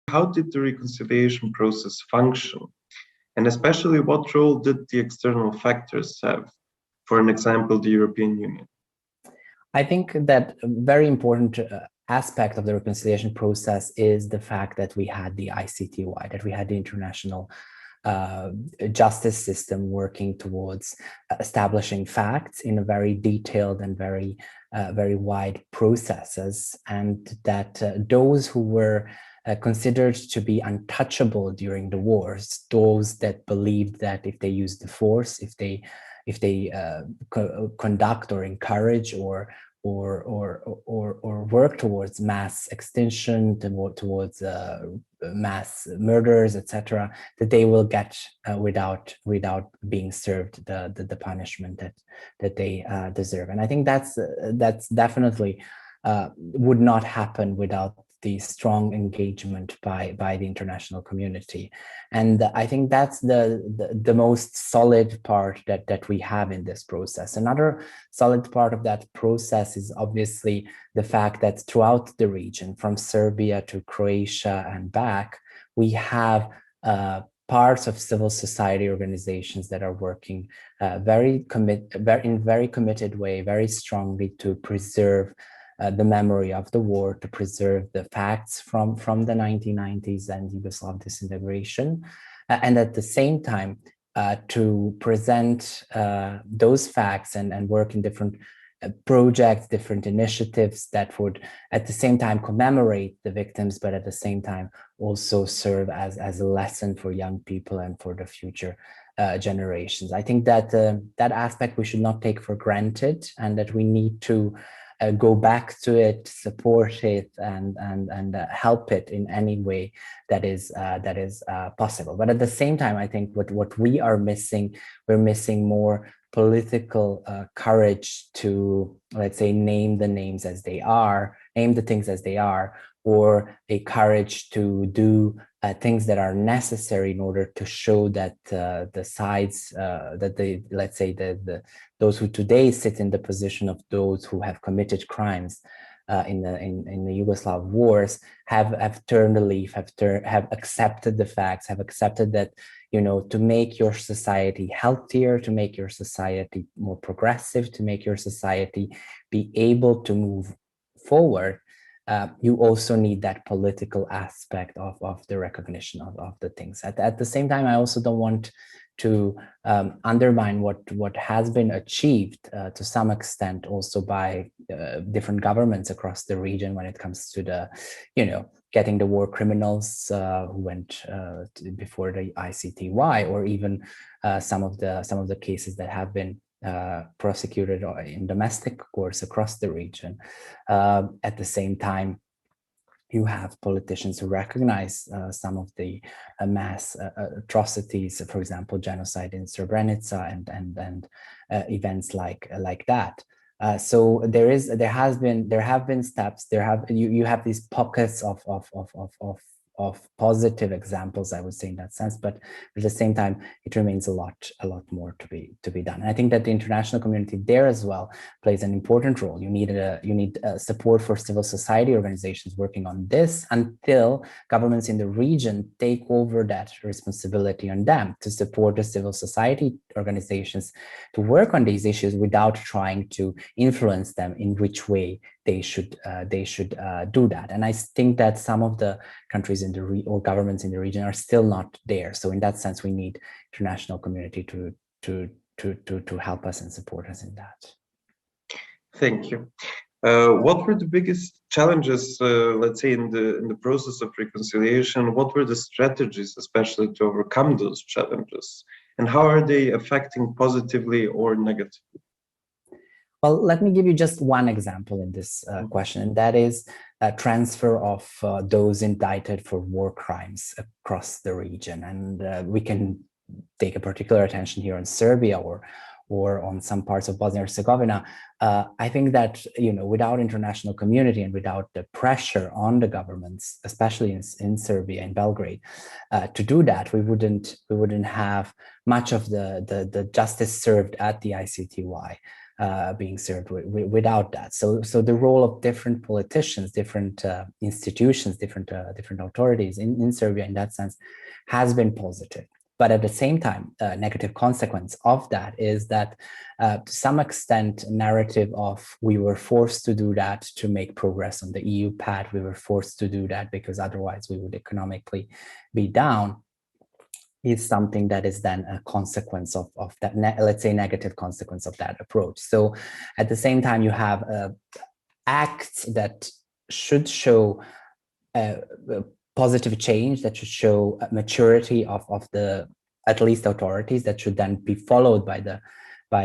how did the reconciliation process function? And especially, what role did the external factors have? For an example, the European Union. I think that a very important aspect of the reconciliation process is the fact that we had the ICTY, that we had the international justice system working towards establishing facts in a very detailed and very wide processes, and that those who were considered to be untouchable during the wars, those that believed that if they use the force, if they conduct or encourage or work towards mass extinction, towards mass murders, etc., that they will get without being served the punishment that they deserve. And I think that's definitely would not happen without the strong engagement by the international community. And I think that's the most solid part that we have in this process. Another solid part of that process is obviously the fact that throughout the region, from Serbia to Croatia and back, we have parts of civil society organizations that are working in very committed way, very strongly to preserve the memory of the war, to preserve the facts from the 1990s and Yugoslav disintegration, and at the same time to present those facts and work in different projects, different initiatives that would at the same time commemorate the victims, but at the same time also serve as a lesson for young people and for the future generations. I think that that aspect we should not take for granted, and that we need to go back to it, support it, and help it in any way that is possible. But at the same time, I think what we are missing, we're missing more political courage to, let's say, name the things as they are, or a courage to do things that are necessary in order to show that the sides let's say those who today sit in the position of those who have committed crimes in the Yugoslav wars have turned a leaf, have accepted the facts, have accepted that, you know, to make your society healthier, to make your society more progressive, to make your society be able to move forward, you also need that political aspect of the recognition of the things. At the same time, I also don't want to undermine what has been achieved to some extent also by different governments across the region when it comes to the, you know, getting the war criminals who went before the ICTY, or even some of the cases that have been prosecuted in domestic courts across the region. At the same time, you have politicians who recognize some of the mass atrocities, for example, genocide in Srebrenica and events like that. So there have been steps. You have these pockets of positive examples, I would say, in that sense, but at the same time, it remains a lot more to be done. And I think that the international community there as well plays an important role. You need support for civil society organizations working on this until governments in the region take over that responsibility on them to support the civil society organizations to work on these issues without trying to influence them in which way they should do that. And I think that some of the countries in the or governments in the region are still not there. So in that sense, we need international community to help us and support us in that. Thank you. What were the biggest challenges, let's say, in the process of reconciliation? What were the strategies, especially to overcome those challenges, and how are they affecting positively or negatively? Well, let me give you just one example in this question, and that is a transfer of those indicted for war crimes across the region. And we can take a particular attention here on Serbia or on some parts of Bosnia and Herzegovina. I think that, you know, without international community and without the pressure on the governments, especially in Serbia, in Belgrade, to do that, we wouldn't have much of the justice served at the ICTY. being served without that. So the role of different politicians, different institutions, different authorities in Serbia in that sense has been positive. But at the same time, negative consequence of that is that to some extent, narrative of we were forced to do that to make progress on the EU path, we were forced to do that because otherwise we would economically be down, is something that is then a consequence of that, let's say, negative consequence of that approach. So at the same time, you have acts that should show positive change, that should show maturity of the at least authorities, that should then be followed by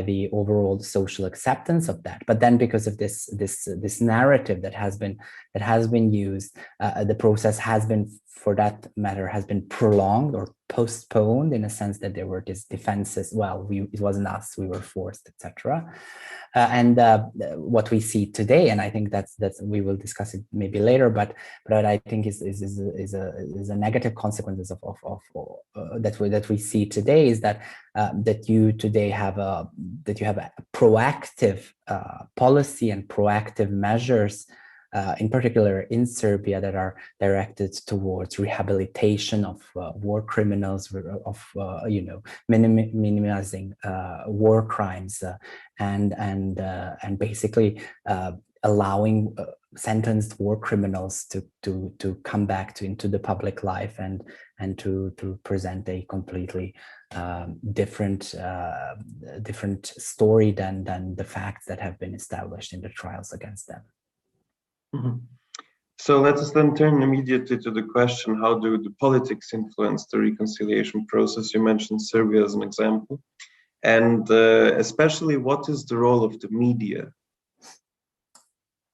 the overall social acceptance of that. But then because of this narrative that has been used, the process has been, for that matter, has been prolonged or postponed, in a sense that there were these defenses, well, it wasn't us, we were forced, etc. And what we see today, and I think that's we will discuss it maybe later, but I think is a negative consequences of that we see today, is that that you today have a proactive policy and proactive measures, in particular in Serbia, that are directed towards rehabilitation of war criminals, of minimizing war crimes, and basically allowing sentenced war criminals to come back into the public life and to present a completely different story than the facts that have been established in the trials against them. Mm-hmm. So let us then turn immediately to the question, how do the politics influence the reconciliation process? You mentioned Serbia as an example, and especially what is the role of the media?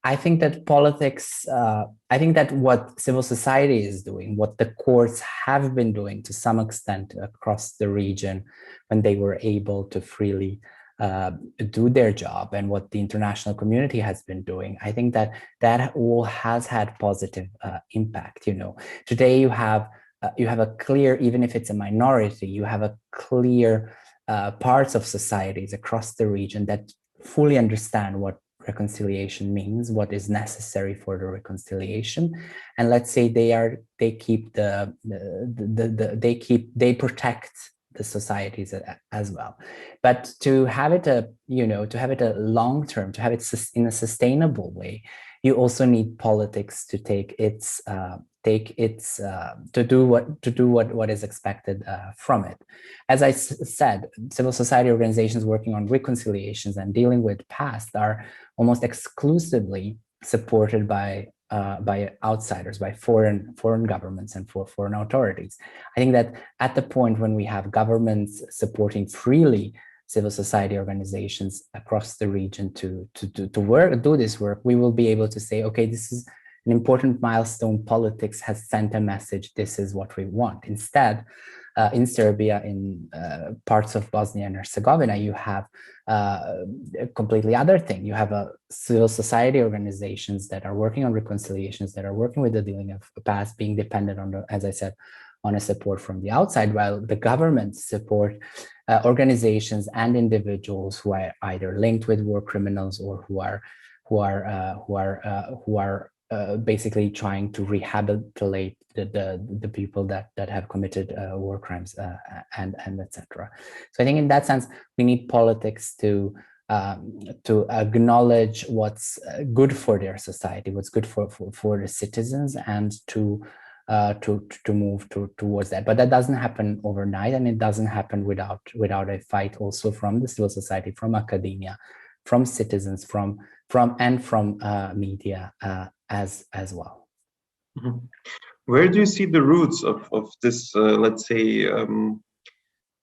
I think that politics, I think that what civil society is doing, what the courts have been doing to some extent across the region when they were able to freely do their job, and what the international community has been doing, I think that all has had positive impact. Today you have a clear, even if it's a minority, you have a clear parts of societies across the region that fully understand what reconciliation means, what is necessary for the reconciliation, and let's say they protect the societies as well. But to have it a long term, to have it in a sustainable way, you also need politics to do what is expected from it. As I said, civil society organizations working on reconciliations and dealing with past are almost exclusively supported by outsiders, by foreign governments and foreign authorities. I think that at the point when we have governments supporting freely civil society organizations across the region to do this work, we will be able to say, okay, this is an important milestone. Politics has sent a message. This is what we want. Instead, in Serbia, in parts of Bosnia and Herzegovina, you have a completely other thing. You have civil society organizations that are working on reconciliations, that are working with the dealing of the past, being dependent on, as I said, on a support from the outside, while the government support organizations and individuals who are either linked with war criminals or who are basically trying to rehabilitate the people that have committed war crimes and etc. So I think in that sense, we need politics to acknowledge what's good for their society, what's good for the citizens, and to move towards that. But that doesn't happen overnight, and it doesn't happen without a fight also from the civil society, from academia, from citizens, from media as well. Mm-hmm. Where do you see the roots of this, let's say,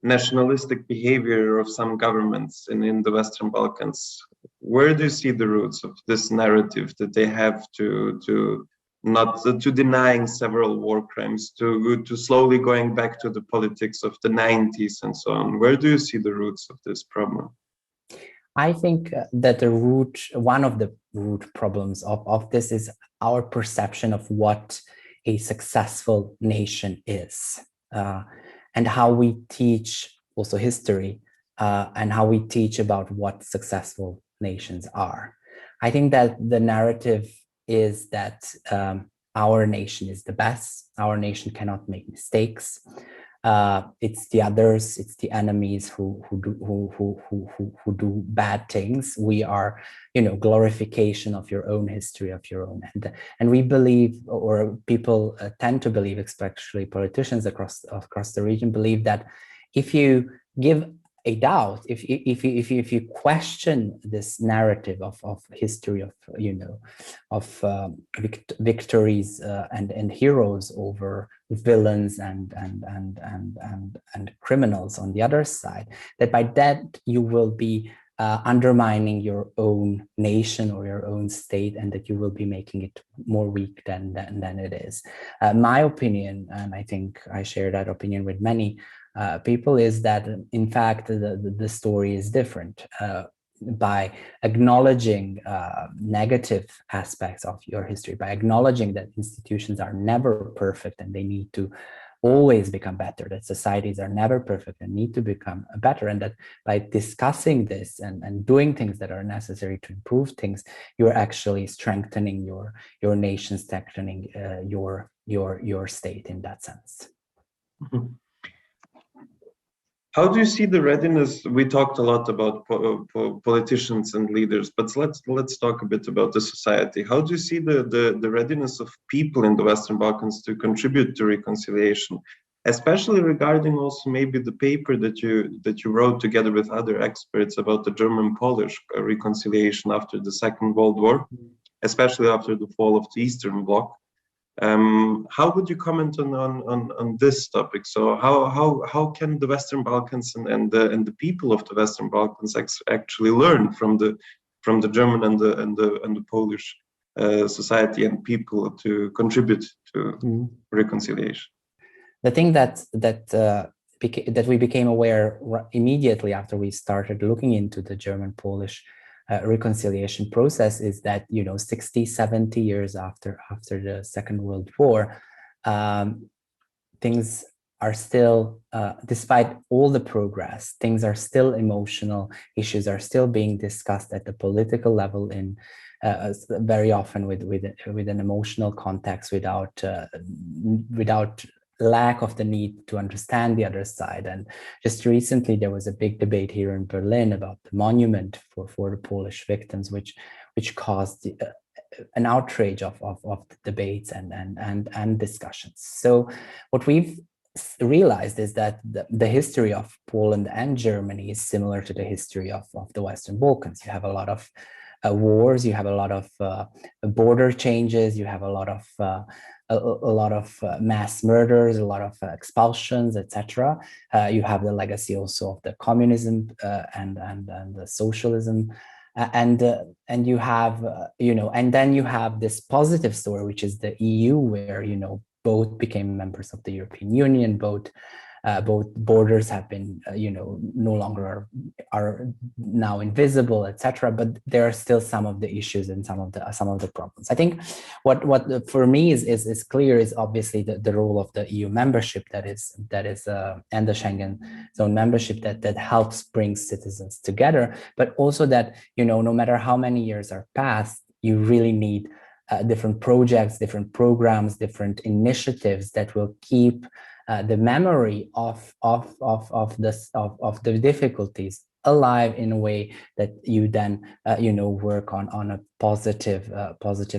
nationalistic behavior of some governments in the Western Balkans? Where do you see the roots of this narrative that they have to denying several war crimes, to slowly going back to the politics of the 90s and so on? Where do you see the roots of this problem? I think that one of the root problems of this is our perception of what a successful nation is, and how we teach also history and how we teach about what successful nations are. I think that the narrative is that our nation is the best. Our nation cannot make mistakes. It's the others, it's the enemies who do bad things. We are, glorification of your own history, of your own, and we believe, or people tend to believe, especially politicians across the region, believe that if you give a doubt, if you question this narrative of history of victories and heroes over villains and criminals on the other side, that by that you will be undermining your own nation or your own state, and that you will be making it more weak than it is. My opinion, and I think I share that opinion with many people, is that in fact the story is different. By acknowledging negative aspects of your history, by acknowledging that institutions are never perfect and they need to always become better, that societies are never perfect and need to become better, and that by discussing this and doing things that are necessary to improve things, you're actually strengthening your nation, strengthening your state in that sense. Mm-hmm. How do you see the readiness? We talked a lot about politicians and leaders, but let's talk a bit about the society. How do you see the readiness of people in the Western Balkans to contribute to reconciliation, especially regarding also maybe the paper that you wrote together with other experts about the German-Polish reconciliation after the Second World War, especially after the fall of the Eastern Bloc? How would you comment on this topic? So how can the Western Balkans and the people of the Western Balkans actually learn from the German and the Polish society and people to contribute to reconciliation? The thing that we became aware immediately after we started looking into the German-Polish reconciliation process is that 60, 70 years after the Second World War, things are still, despite all the progress, things are still emotional. Issues are still being discussed at the political level in very often with an emotional context, without lack of the need to understand the other side. And just recently there was a big debate here in Berlin about the monument for the Polish victims, which caused an outrage of the debates and discussions. So what we've realized is that the history of Poland and Germany is similar to the history of the Western Balkans. You have a lot of wars, you have a lot of border changes, you have a lot of mass murders, a lot of expulsions, etc. You have the legacy also of the communism and the socialism, and you have and then you have this positive story, which is the EU, where both became members of the European Union, both borders have been no longer are now invisible, etc. But there are still some of the issues and some of the problems. I think what for me is clear is obviously the role of the EU membership that is and the Schengen zone membership that helps bring citizens together, but also that no matter how many years are passed, you really need different projects, different programs, different initiatives that will keep the memory of the difficulties alive in a way that you then work on a positive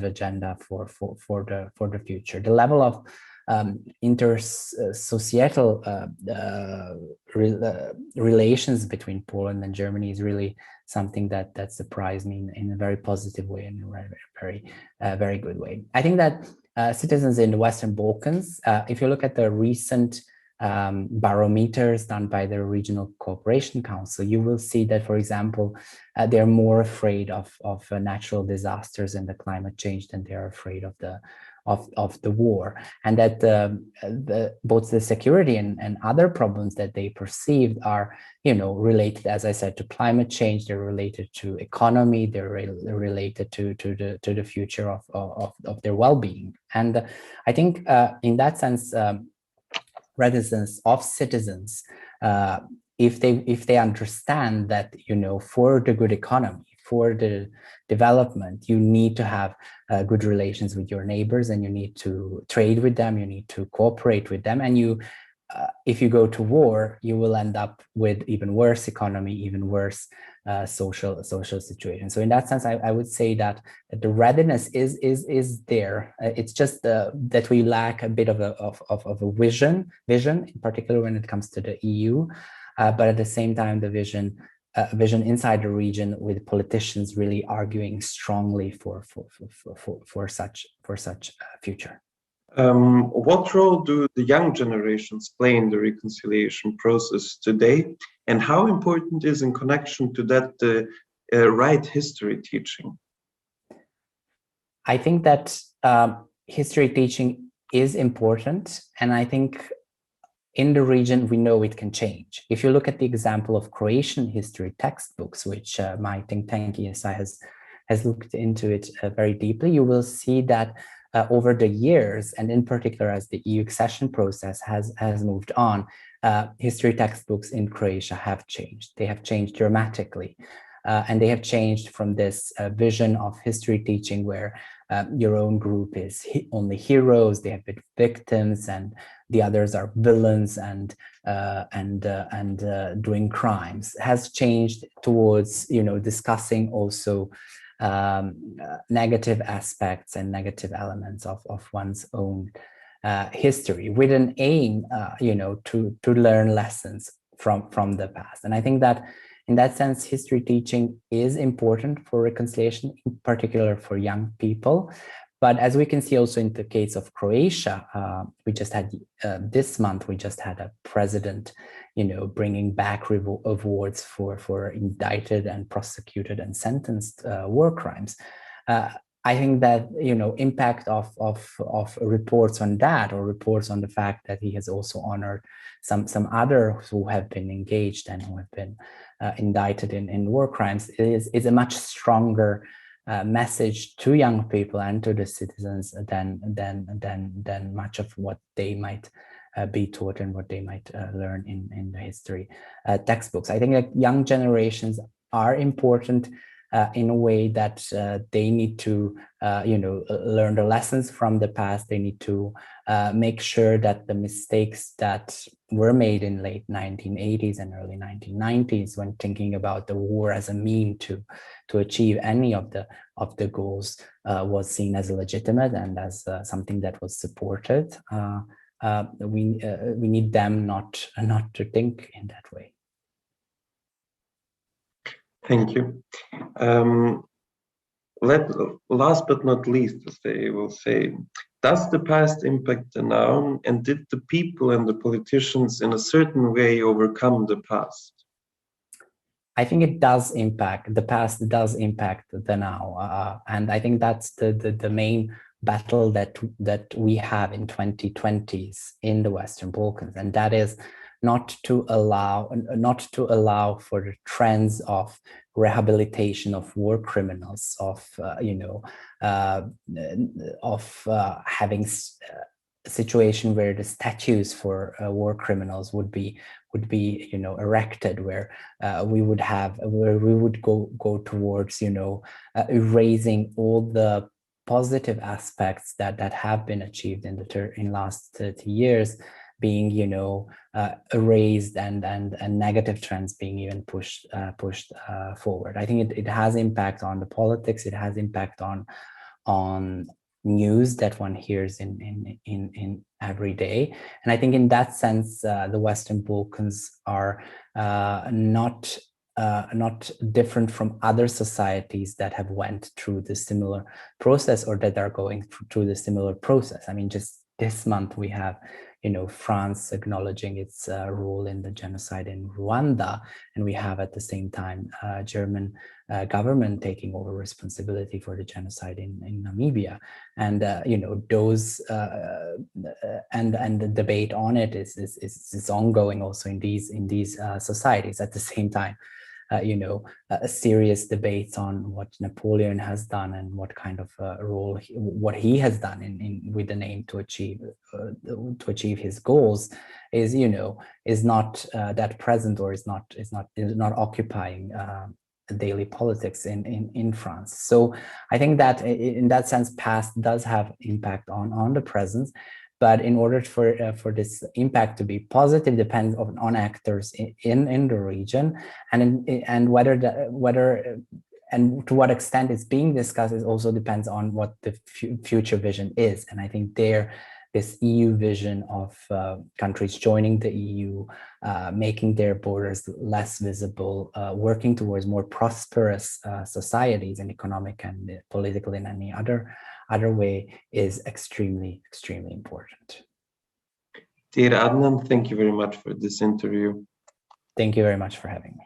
agenda for the future. The level of intersocietal relations between Poland and Germany is really something that surprised me in a very positive way and a very good way. I think that citizens in the Western Balkans, if you look at the recent barometers done by the Regional Cooperation Council, you will see that, for example, they're more afraid of natural disasters and the climate change than they're afraid of the war, and that both the security and other problems that they perceived are related, as I said, to climate change. They're related to economy. They're related to the future of their well-being. And I think in that sense, reticence of citizens if they understand that, you know, for the good economy, for the development, you need to have good relations with your neighbors, and you need to trade with them, you need to cooperate with them, and you if you go to war, you will end up with even worse economy, even worse social situation. So in that sense, I would say that the readiness is there. It's just that we lack a bit of a vision, in particular when it comes to the EU. But at the same time, the vision inside the region, with politicians really arguing strongly for such a future. What role do the young generations play in the reconciliation process today, and how important is in connection to that right history teaching? I think that history teaching is important, and I think in the region we know it can change. If you look at the example of Croatian history textbooks, which my think tank ESI has looked into it very deeply, you will see that over the years, and in particular as the EU accession process has moved on, history textbooks in Croatia have changed. They have changed dramatically. And they have changed from this vision of history teaching where your own group is only heroes, they have been victims, and the others are villains and doing crimes, has changed towards, you know, discussing also negative aspects and negative elements of one's own history, with an aim, you know, to learn lessons from the past. And I think that in that sense, history teaching is important for reconciliation, in particular for young people. But as we can see also in the case of Croatia, we just had this month, we just had a president, you know, bringing back awards for indicted and prosecuted and sentenced war crimes. I think that, you know, impact of reports on that, or reports on the fact that he has also honored some others who have been engaged and who have been indicted in war crimes is a much stronger message to young people and to the citizens than much of what they might be taught and what they might learn in the history textbooks. I think that young generations are important in a way that they need to, you know, learn the lessons from the past. They need to make sure that the mistakes that were made in late 1980s and early 1990s, when thinking about the war as a mean to achieve any of the goals, was seen as legitimate and as something that was supported. We need them not to think in that way. Thank you. Last but not least, as they will say, does the past impact the now, and did the people and the politicians in a certain way overcome the past? I think it does impact, the past does impact the now. And I think that's the main battle that we have in 2020s in the Western Balkans, and that is not to allow for the trends of rehabilitation of war criminals, of having a situation where the statues for war criminals would be you know, erected, where we would go towards, you know, erasing all the positive aspects that have been achieved in last 30 years, being, you know, erased, and negative trends being even pushed forward. I think it has impact on the politics. It has impact on news that one hears in every day. And I think in that sense, the Western Balkans are not different from other societies that have went through the similar process, or that are going through the similar process. I mean, just this month we have, you know, France acknowledging its role in the genocide in Rwanda, and we have at the same time German government taking over responsibility for the genocide in Namibia, and you know, those and the debate on it is ongoing also in these societies. At the same time, serious debates on what Napoleon has done and what kind of role what he has done in with an aim to achieve his goals is not that present, or is not occupying daily politics in France. So I think that in that sense, past does have impact on the present, but in order for this impact to be positive, depends on actors in the region, and whether and to what extent it's being discussed, it also depends on what the future vision is. And I think this EU vision of countries joining the EU, making their borders less visible, working towards more prosperous societies in economic and political and any other way, is extremely important. Dear Adnan, thank you very much for this interview. Thank you very much for having me.